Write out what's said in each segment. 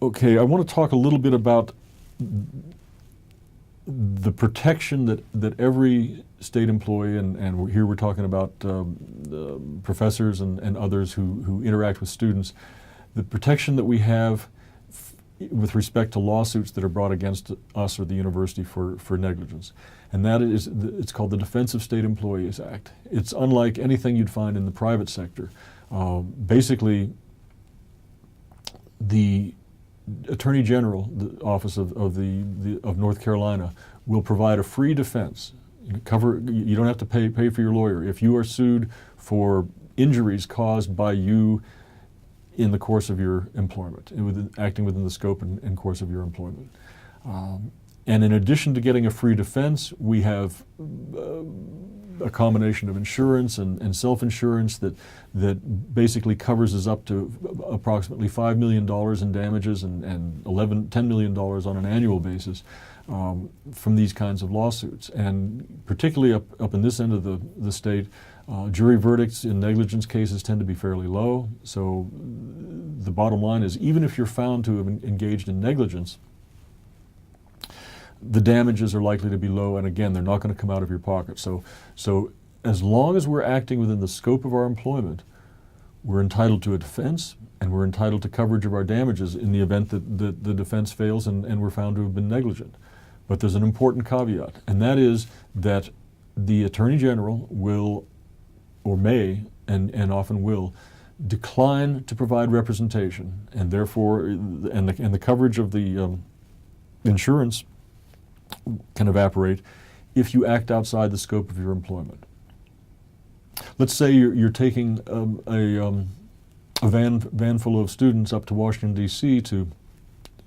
Okay, I want to talk a little bit about the protection that every state employee, and here we're talking about professors and others who interact with students, the protection that we have with respect to lawsuits that are brought against us or the university for negligence. And that is, it's called the Defense of State Employees Act. It's unlike anything you'd find in the private sector. Basically, the Attorney General, the Office of North Carolina, will provide a free defense. You don't have to pay for your lawyer. If you are sued for injuries caused by you in the course of your employment, acting within the scope and course of your employment. And in addition to getting a free defense, we have a combination of insurance and self-insurance that basically covers us up to approximately $5 million in damages and $10 million on an annual basis from these kinds of lawsuits. And particularly up in this end of the state, jury verdicts in negligence cases tend to be fairly low. So the bottom line is, even if you're found to have engaged in negligence, the damages are likely to be low, and again, they're not going to come out of your pocket. So as long as we're acting within the scope of our employment, we're entitled to a defense, and we're entitled to coverage of our damages in the event that the defense fails and we're found to have been negligent. But there's an important caveat, and that is that the Attorney General will, or may, and often will, decline to provide representation, and therefore, and the coverage of the insurance can evaporate if you act outside the scope of your employment. Let's say you're taking a van full of students up to Washington, D.C. to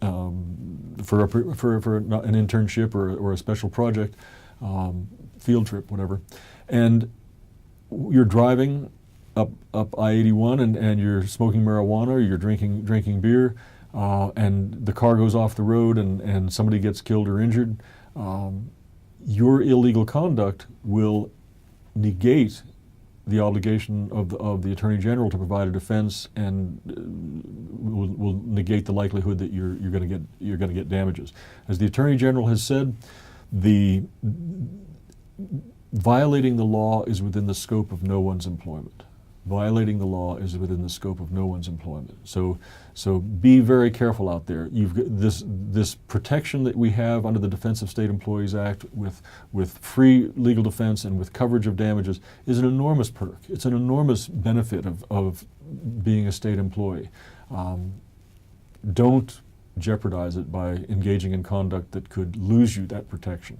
for an internship or a special project, field trip, whatever, and you're driving up I-81 and you're smoking marijuana, or you're drinking beer, and the car goes off the road and somebody gets killed or injured. Your illegal conduct will negate the obligation of the Attorney General to provide a defense, and will negate the likelihood that you're going to get damages. As the Attorney General has said, violating the law is within the scope of no one's employment. Violating the law is within the scope of no one's employment. So be very careful out there. You've got this protection that we have under the Defense of State Employees Act with free legal defense and with coverage of damages is an enormous perk. It's an enormous benefit of being a state employee. Don't jeopardize it by engaging in conduct that could lose you that protection.